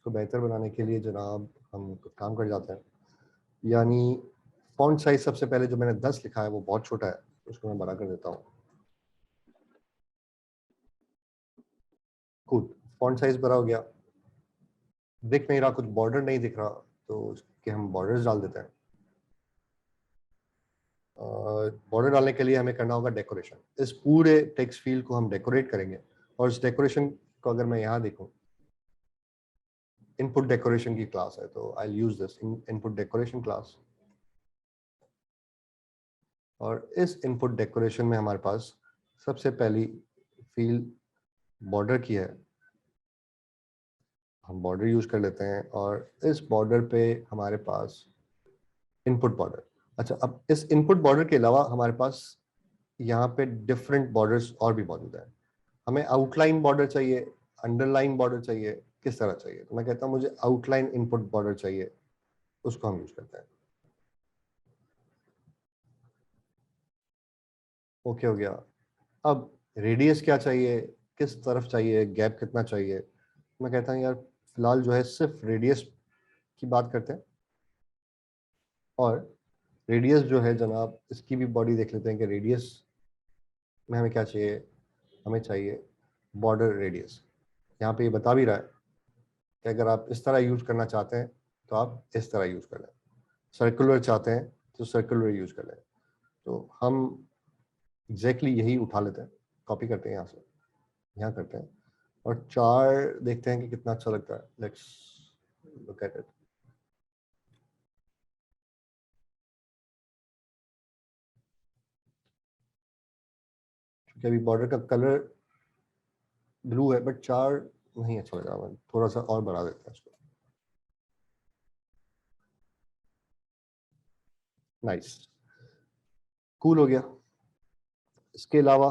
को बेहतर बनाने के लिए जनाब हम कुछ काम कर जाते हैं, यानी फॉन्ट साइज सबसे पहले जो मैंने 10 लिखा है वो बहुत छोटा है, उसको मैं बड़ा कर देता हूँ। कूल, फॉन्ट साइज बड़ा हो गया। दिख नहीं रहा, कुछ बॉर्डर नहीं दिख रहा, तो उसके हम बॉर्डर्स डाल देते हैं। बॉर्डर डालने के लिए हमें करना होगा डेकोरेशन। इस पूरे टेक्स्ट फील्ड को हम डेकोरेट करेंगे, और इस डेकोरेशन को अगर मैं यहाँ देखूँ, इनपुट डेकोरेशन की क्लास है, तो I use this input decoration class. और इस इनपुट डेकोरेशन में हमारे पास सबसे पहली फील्ड बॉर्डर की है, हम बॉर्डर यूज कर लेते हैं। और इस बॉर्डर पे हमारे पास इनपुट बॉर्डर। अच्छा, अब इस इनपुट बॉर्डर के अलावा हमारे पास यहाँ पे डिफरेंट बॉर्डर्स और भी मौजूद हैं। हमें आउटलाइन बॉर्डर चाहिए, अंडरलाइन बॉर्डर चाहिए, किस तरह चाहिए? तो मैं कहता हूँ मुझे आउटलाइन इनपुट बॉर्डर चाहिए, उसको हम यूज करते हैं। ओके हो गया। अब रेडियस क्या चाहिए, किस तरफ चाहिए, गैप कितना चाहिए? मैं कहता हूँ यार फिलहाल जो है सिर्फ रेडियस की बात करते हैं। और रेडियस जो है जनाब, इसकी भी बॉडी देख लेते हैं कि रेडियस में हमें क्या चाहिए। हमें चाहिए बॉर्डर रेडियस। यहाँ पे ये बता भी रहा है कि अगर आप इस तरह यूज करना चाहते हैं तो आप इस तरह यूज कर लें, सर्कुलर चाहते हैं तो सर्कुलर यूज कर लें। तो हम एग्जैक्टली यही उठा लेते हैं, कॉपी करते हैं यहाँ से, यहाँ करते हैं, और चार देखते हैं कि कितना अच्छा लगता है। Let's look at it. क्योंकि अभी बॉर्डर का कलर ब्लू है, बट चार नहीं अच्छा लग रहा, थोड़ा सा और बढ़ा देते हैं इसको। नाइस, कूल हो गया। इसके अलावा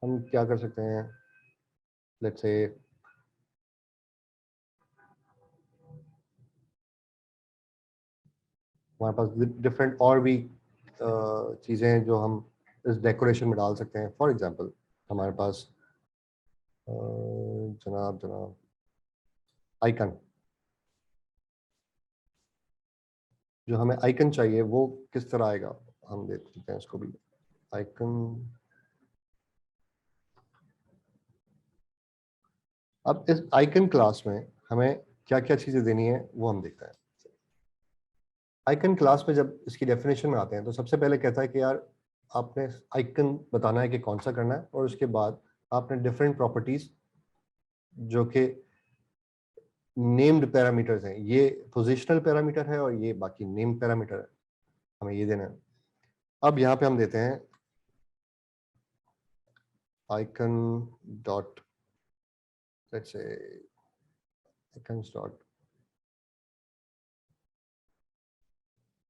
हम क्या कर सकते हैं? लेट्स से हमारे पास डिफरेंट और भी चीज़ें हैं जो हम इस डेकोरेशन में डाल सकते हैं। फॉर एग्जांपल हमारे पास जनाब जनाब आइकन, जो हमें आइकन चाहिए वो किस तरह आएगा, हम देख सकते हैं इसको भी। आइकन, अब इस आइकन क्लास में हमें क्या क्या चीज़ें देनी है वो हम देखते हैं। आइकन क्लास में जब इसकी डेफिनेशन में आते हैं तो सबसे पहले कहता है कि यार आपने आइकन बताना है कि कौन सा करना है, और उसके बाद आपने डिफरेंट प्रॉपर्टीज जो कि नेम्ड पैरामीटर्स हैं, ये पोजिशनल पैरामीटर है और ये बाकी नेम पैरामीटर है, हमें ये देना है। अब यहाँ पे हम देते हैं icon dot, let's say icons dot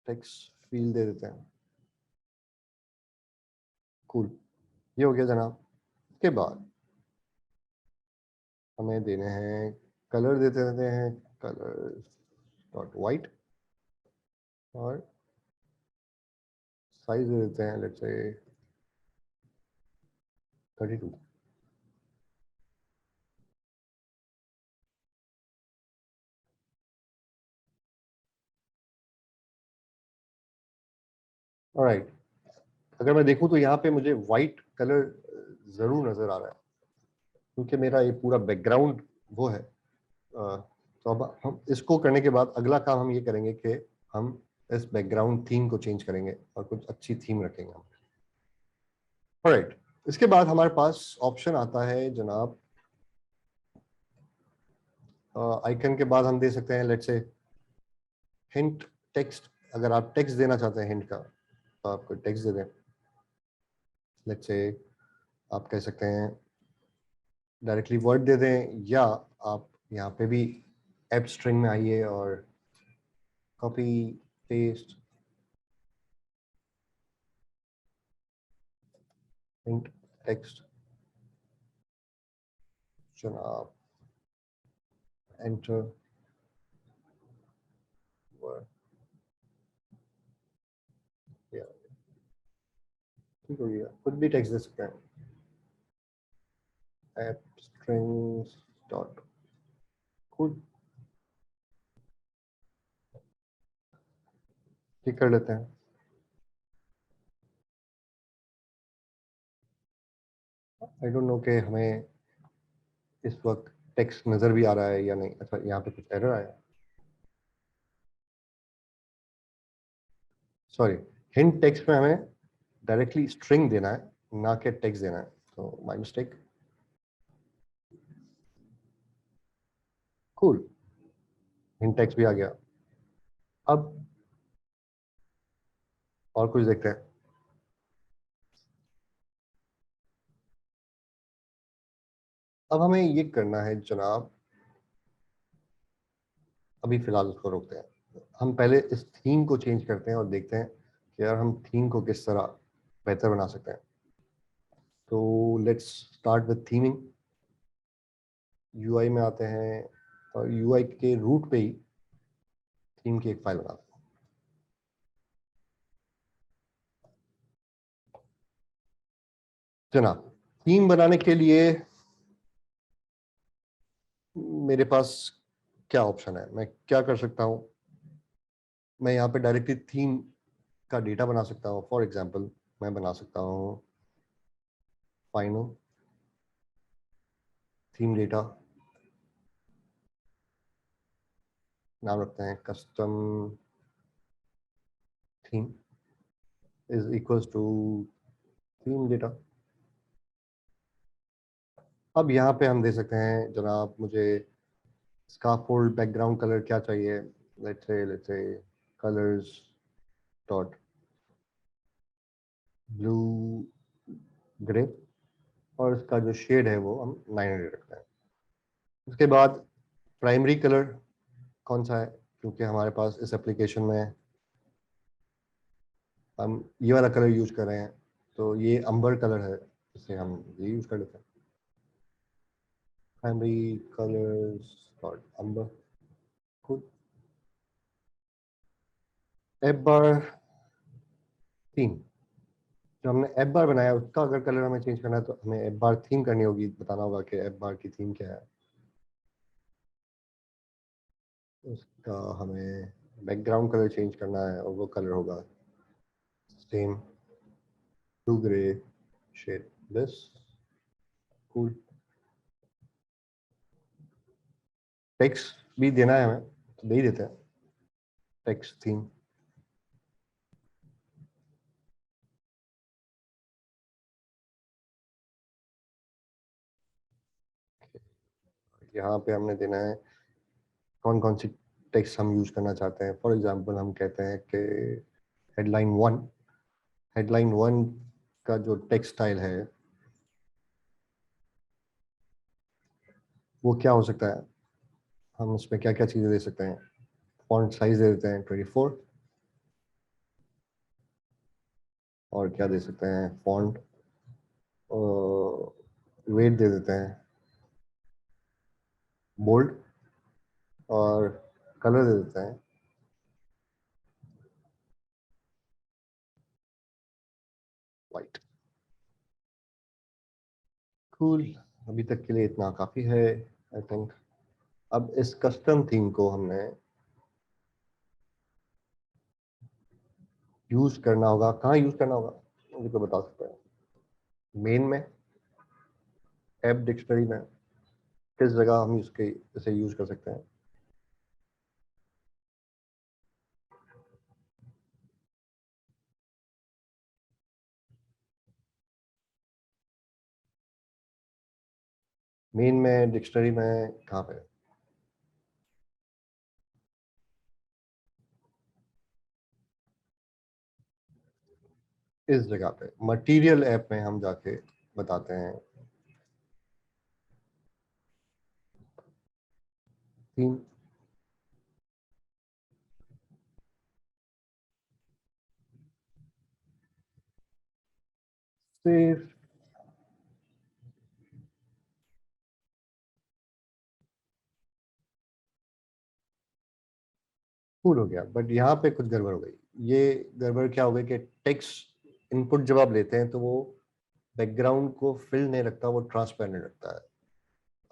text field दे देते हैं। कूल, ये हो गया जनाब। इसके बाद हमें देने हैं कलर, देते रहते हैं कलर डॉट वाइट, और साइज दे देते हैं लेट्स से 32। ऑलराइट, अगर मैं देखूं तो यहाँ पे मुझे वाइट कलर जरूर नजर आ रहा है, क्योंकि मेरा ये पूरा बैकग्राउंड वो है। तो अब हम इसको करने के बाद अगला काम हम ये करेंगे कि हम इस बैकग्राउंड थीम को चेंज करेंगे और कुछ अच्छी थीम रखेंगे हम। ऑलराइट, इसके बाद हमारे पास ऑप्शन आता है जनाब, आइकन के बाद हम दे सकते हैं लेट्स से हिंट टेक्स्ट। अगर आप टेक्स्ट देना चाहते हैं हिंट का, तो आप कोई टेक्स्ट दे दें। लेट्स से आप कह सकते हैं डायरेक्टली वर्ड दे दें, या आप यहाँ पे भी एप स्ट्रिंग में आइए और कॉपी पेस्ट हिंट टेक्स्ट जनाब, एंटर वर्ड, ठीक हो गया। कुछ भी टेक्स्ट दे सकते हैं। एप स्ट्रिंग्स डॉट, खुद ठीक कर लेते हैं। आई डोंट नो कि हमें इस वक्त टेक्स्ट नजर भी आ रहा है या नहीं। अच्छा, यहाँ पे कुछ एरर आया, सॉरी। हिंट टेक्स्ट में हमें डायरेक्टली स्ट्रिंग देना है, ना कि टेक्स्ट देना है, तो my mistake. Cool, hint text भी आ गया। अब और कुछ देखते हैं। अब हमें ये करना है जनाब, अभी फिलहाल उसको रोकते हैं। हम पहले इस थीम को चेंज करते हैं और देखते हैं कि यार हम थीम को किस तरह बेहतर बना सकते हैं। तो let's start with theming. UI में आते हैं और यूआई के रूट पे ही थीम की एक फाइल बनाते हैं। जनाब, थीम बनाने के लिए मेरे पास क्या ऑप्शन है, मैं क्या कर सकता हूँ। मैं यहाँ पे डायरेक्टली थीम का डेटा बना सकता हूँ। फॉर एग्जांपल मैं बना सकता हूँ फाइनल थीम डेटा, नाम रखते हैं custom theme is equals to theme data. अब यहाँ पे हम दे सकते हैं जनाब, मुझे स्काफोल्ड बैकग्राउंड कलर क्या चाहिए। Let's say colours dot blue grey, और इसका जो शेड है वो हम 900 रखते हैं। उसके बाद प्राइमरी कलर कौन सा है, क्योंकि हमारे पास इस एप्लीकेशन में हम ये वाला कलर यूज कर रहे हैं, तो ये अंबर कलर है, इसे हम ये यूज कर लेते हैं। प्राइमरी कलर्स डॉट अंबर। खुद एप बार थीम, जो हमने एप बार बनाया उसका अगर कलर हमें चेंज करना है तो हमें एप बार थीम करनी होगी, बताना होगा कि एप बार की थीम क्या है। उसका हमें बैकग्राउंड कलर चेंज करना है और वो कलर होगा same blue grey shade this. Cool. Text भी देना है हमें, तो दे ही देते हैं टेक्स्ट थीम। यहाँ पे हमने देना है कौन कौन सी टेक्स्ट हम यूज करना चाहते हैं। फॉर एग्जांपल हम कहते हैं कि हेडलाइन 1, हेडलाइन 1 का जो टेक्स्ट स्टाइल है वो क्या हो सकता है। हम उसमें क्या क्या चीज़ें दे सकते हैं। फॉन्ट साइज दे देते हैं 24, और क्या दे सकते हैं, फॉन्ट वेट दे देते हैं बोल्ड, और कलर दे देते हैं वाइट। कूल, अभी तक के लिए इतना काफ़ी है आई थिंक। अब इस कस्टम थीम को हमने यूज करना होगा, कहाँ यूज करना होगा मुझे तो बता सकते हैं। मेन में, ऐप डिक्शनरी में, किस जगह हम इसके इसे यूज कर सकते हैं। मेन में, डिक्शनरी में, कहाँ पे। इस जगह पे मटेरियल ऐप में हम जाके बताते हैं थीम सिर्फ। कूल हो गया, बट यहाँ पे कुछ गड़बड़ हो गई। ये गड़बड़ क्या हो गई कि टेक्स्ट इनपुट जब आप लेते हैं तो वो बैकग्राउंड को फिल नहीं रखता, वो ट्रांसपेरेंट रखता है।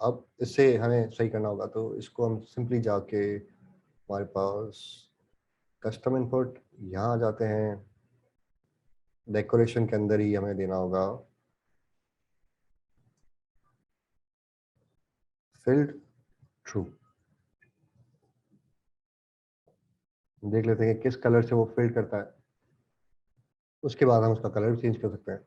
अब इससे हमें सही करना होगा, तो इसको हम सिंपली जाके हमारे पास कस्टम इनपुट यहाँ आ जाते हैं, डेकोरेशन के अंदर ही हमें देना होगा फिल्ड ट्रू। देख लेते हैं कि किस कलर से वो फिल्ड करता है, उसके बाद हम उसका कलर भी चेंज कर सकते हैं।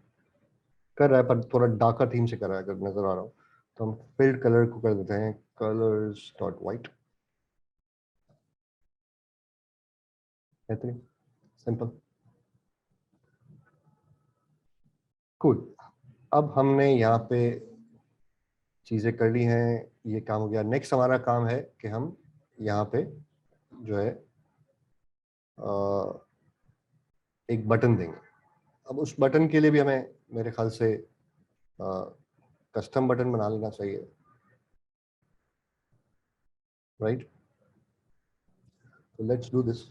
कर रहा है पर थोड़ा डार्कर थीम से कर रहा है, अगर नजर आ रहा हो तो हम फिल्ड कलर को कर देते हैं कलर्स डॉट वाइट। इतनी सिंपल, कूल। अब हमने यहाँ पे चीजें कर ली हैं, ये काम हो गया। नेक्स्ट हमारा काम है कि हम यहाँ पे जो है एक बटन देंगे। अब उस बटन के लिए भी हमें मेरे ख्याल से कस्टम बटन बना लेना चाहिए, राइट? तो let's do this.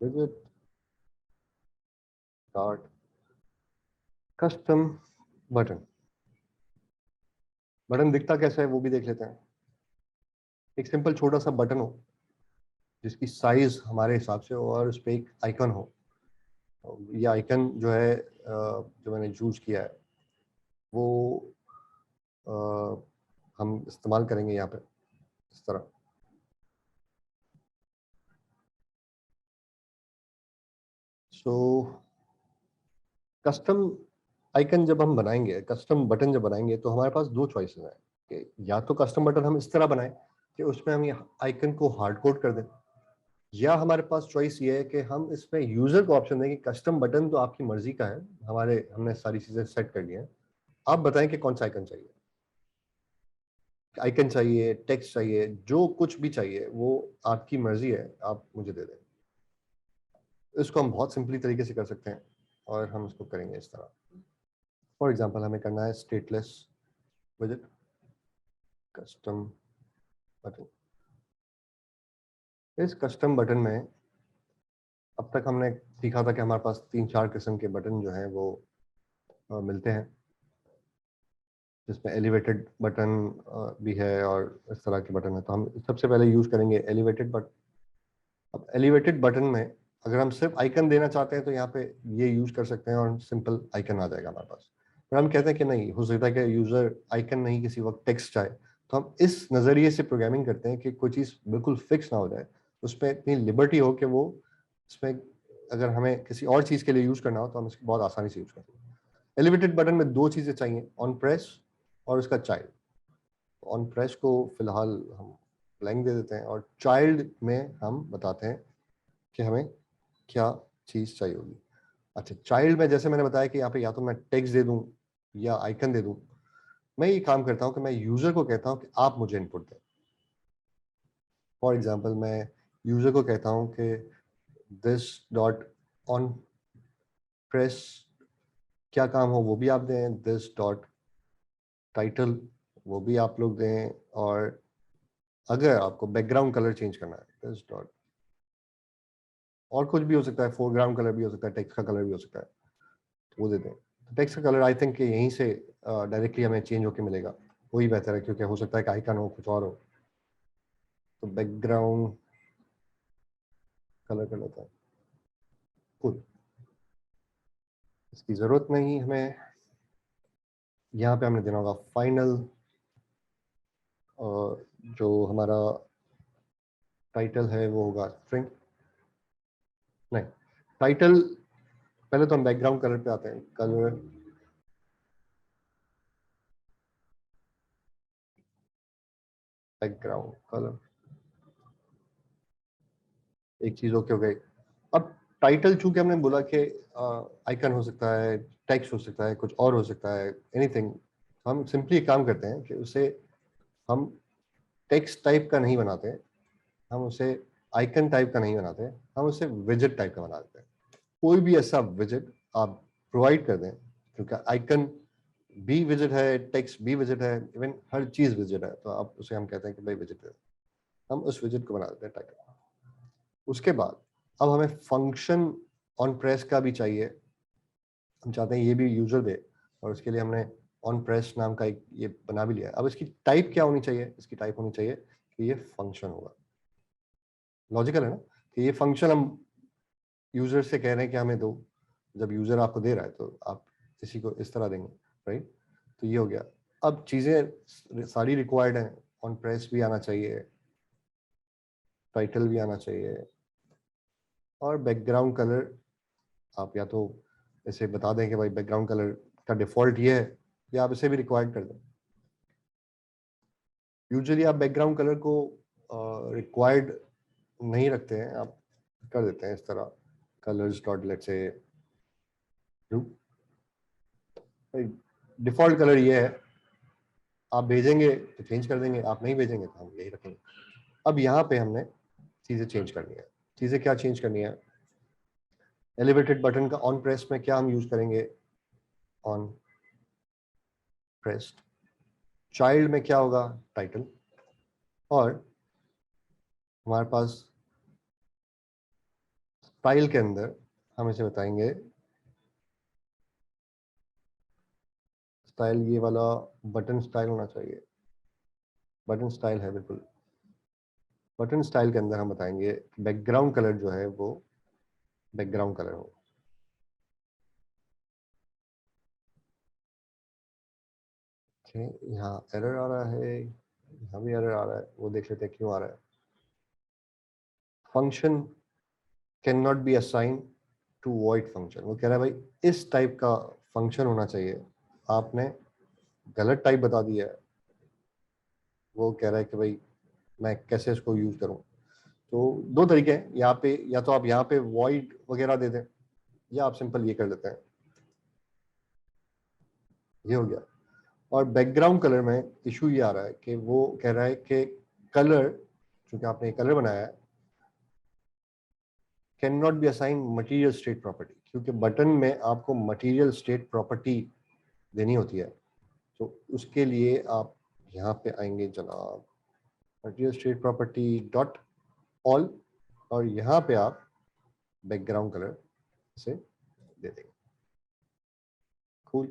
Visit start custom button. Button दिखता कैसा है वो भी देख लेते हैं। एक सिंपल छोटा सा बटन हो जिसकी साइज हमारे हिसाब से हो और उस पर एक आइकन हो। ये आइकन जो है जो मैंने चूज किया है वो हम इस्तेमाल करेंगे यहाँ पे इस तरह। सो कस्टम आइकन जब हम बनाएंगे, कस्टम बटन जब बनाएंगे तो हमारे पास दो चॉइसेस हैं कि या तो कस्टम बटन हम इस तरह बनाएं कि उसमें हम ये आइकन को हार्ड कोड कर दें, या हमारे पास चॉइस ये है कि हम इसमें यूजर को ऑप्शन दें कि कस्टम बटन तो आपकी मर्जी का है, हमारे हमने सारी चीजें सेट कर ली हैं, आप बताएं कि कौन सा आइकन चाहिए। आइकन चाहिए, टेक्स्ट चाहिए, जो कुछ भी चाहिए वो आपकी मर्जी है, आप मुझे दे दें। इसको हम बहुत सिंपली तरीके से कर सकते हैं और हम इसको करेंगे इस तरह। फॉर एग्जाम्पल हमें करना है स्टेटलेस विजेट कस्टम बटन। इस कस्टम बटन में अब तक हमने सीखा था कि हमारे पास 3-4 किस्म के बटन जो हैं वो मिलते हैं, जिसमें एलिवेटेड बटन भी है और इस तरह के बटन है। तो हम सबसे पहले यूज करेंगे एलिवेटेड बटन। अब एलिवेटेड बटन में अगर हम सिर्फ आइकन देना चाहते हैं तो यहाँ पे ये यूज कर सकते हैं और सिंपल आइकन आ जाएगा हमारे पास। पर हम कहते हैं कि नहीं, हो सकता है कि यूजर आइकन नहीं किसी वक्त टेक्स्ट चाहे, तो हम इस नजरिए से प्रोग्रामिंग करते हैं कि कोई चीज बिल्कुल फिक्स ना हो जाए, उसमें इतनी लिबर्टी हो कि वो इसमें अगर हमें किसी और चीज के लिए यूज करना हो तो हम इसको बहुत आसानी से यूज कर सकते हैं। एलिवेटेड बटन में दो चीजें चाहिए, ऑन प्रेस और उसका चाइल्ड। ऑन प्रेस को फिलहाल हम ब्लैंक दे देते हैं और चाइल्ड में हम बताते हैं कि हमें क्या चीज चाहिए होगी। अच्छा, चाइल्ड में जैसे मैंने बताया कि यहाँ पे या तो मैं टेक्स्ट दे दूं या आइकन दे दूं, मैं ये काम करता हूँ कि मैं यूजर को कहता हूँ कि आप मुझे इनपुट दें। फॉर एग्जाम्पल मैं यूजर को कहता हूँ कि दिस डॉट ऑन प्रेस क्या काम हो वो भी आप दें, दिस डॉट टाइटल वो भी आप लोग दें, और अगर आपको बैकग्राउंड कलर चेंज करना है दिस डॉट, और कुछ भी हो सकता है, फोरग्राउंड कलर भी हो सकता है, टेक्स्ट का कलर भी हो सकता है, तो वो दे दें। टेक्स्ट का कलर आई थिंक यहीं से डायरेक्टली हमें चेंज होके मिलेगा, वही बेहतर है, क्योंकि हो सकता है कि आइकन हो कुछ और हो। तो बैकग्राउंड कलर कर लेता है, कुल इसकी जरूरत नहीं हमें। यहाँ पे हमने देना होगा फाइनल, जो हमारा टाइटल है वो होगा स्ट्रिंग। नहीं, टाइटल पहले तो हम बैकग्राउंड कलर पे आते हैं, कलर बैकग्राउंड कलर, एक चीज ओके हो गई। अब टाइटल चूंकि हमने बोला कि आइकन हो सकता है, टेक्स्ट हो सकता है, कुछ और हो सकता है, एनीथिंग, हम सिंपली काम करते हैं कि उसे हम टेक्स्ट टाइप का नहीं बनाते, हम उसे आइकन टाइप का नहीं बनाते, हम उसे विजेट टाइप का बना देते हैं। कोई भी ऐसा विजेट आप प्रोवाइड कर दें, क्योंकि आइकन भी विजेट है, टेक्स्ट भी विजेट है, इवन हर चीज विजेट है, तो आप उसे हम कहते हैं कि भाई विजेट है, हम उस विजेट को बना देते हैं टाइटल। उसके बाद अब हमें फंक्शन ऑन प्रेस का भी चाहिए, हम चाहते हैं ये भी यूजर दे, और उसके लिए हमने ऑन प्रेस नाम का एक ये बना भी लिया है। अब इसकी टाइप क्या होनी चाहिए? इसकी टाइप होनी चाहिए कि ये फंक्शन होगा। लॉजिकल है ना कि ये फंक्शन हम यूजर से कह रहे हैं कि हमें दो, जब यूजर आपको दे रहा है तो आप इसी को इस तरह देंगे, राइट। तो ये हो गया। अब चीजें सारी रिक्वायर्ड हैं, ऑन प्रेस भी आना चाहिए, टाइटल भी आना चाहिए, और बैकग्राउंड कलर आप या तो ऐसे बता दें कि भाई बैकग्राउंड कलर का डिफॉल्ट ये है, या आप इसे भी रिक्वायर्ड कर दें। यूजुअली आप बैकग्राउंड कलर को रिक्वायर्ड नहीं रखते हैं, आप कर देते हैं इस तरह कलर्स डॉट लेट्स से डिफॉल्ट कलर ये है, आप भेजेंगे तो चेंज कर देंगे, आप नहीं भेजेंगे तो हम यही रखेंगे। अब यहाँ पे हमने चीजें चेंज करनी है। चीजें क्या चेंज करनी है? एलिवेटेड बटन का ऑन प्रेस में क्या हम यूज करेंगे? On pressed. चाइल्ड में क्या होगा? टाइटल। और हमारे पास स्टाइल के अंदर हम इसे बताएंगे स्टाइल, ये वाला बटन स्टाइल होना चाहिए, बटन स्टाइल है बिल्कुल। बटन स्टाइल के अंदर हम बताएंगे बैकग्राउंड कलर जो है वो बैकग्राउंड कलर हो। यहाँ एरर आ रहा है, यहाँ भी एरर आ रहा है, वो देख लेते हैं क्यों आ रहा है। Function can not be assign to void function. वो कह रहा है भाई इस टाइप का फंक्शन होना चाहिए, आपने गलत टाइप बता दिया है। वो कह रहा है कि भाई मैं कैसे इसको यूज करूं। तो दो तरीके हैं यहाँ पे, या तो आप यहाँ पे वॉइड वगैरह दे दें, या आप सिंपल ये कर लेते हैं। ये हो गया। और बैकग्राउंड कलर में इशू ये आ रहा है कि वो कह रहा है कि कलर, चूंकि आपने कलर बनाया है, can not be assign material state property, क्योंकि बटन में आपको मटेरियल स्टेट प्रॉपर्टी देनी होती है। तो उसके लिए आप यहाँ पे आएंगे जनाब, material state property dot all, और यहाँ पे आप बैकग्राउंड कलर से दे देंगे। कूल।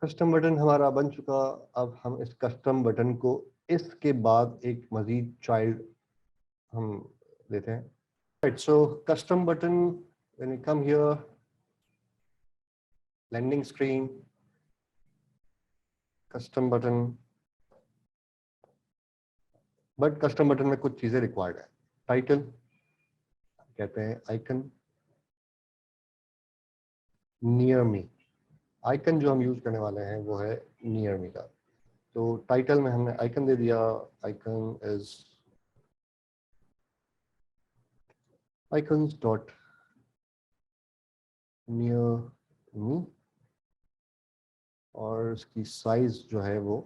कस्टम बटन हमारा बन चुका। अब हम इस कस्टम बटन को इसके बाद एक मजीद चाइल्ड हम देते हैं। Right, so custom button, when we come here, landing screen, custom button. But custom button में कुछ चीजें रिक्वायर्ड है। टाइटल कहते हैं आइकन, नियर मी। आइकन जो हम यूज करने वाले हैं वो है नियर मी का। तो टाइटल में हमने आइकन दे दिया, icon is icons dot near me, और इसकी साइज जो है वो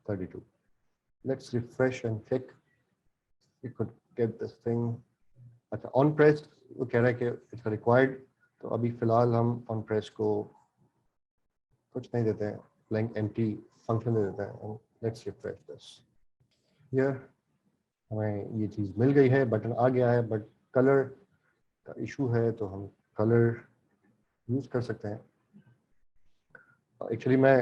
32। Let's refresh and check we could get this thing. अच्छा, ऑन प्रेस वो कह रहा है कि इट्स रिक्वायर्ड, तो अभी फिलहाल हम ऑन प्रेस को कुछ नहीं देते हैं, ब्लैंक एम्प्टी फंक्शन दे देते हैं। Let's refresh this. हियर हमें ये चीज़ मिल गई है, बटन आ गया है, बट कलर का इशू है, तो हम कलर यूज कर सकते हैं। एक्चुअली मैं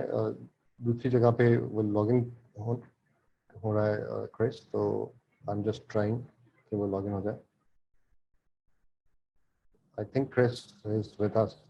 दूसरी जगह पे वो लॉगिन हो रहा है क्रिस, तो आई एम जस्ट ट्राइंग कि वो लॉगिन हो जाए। I think Chris is with us.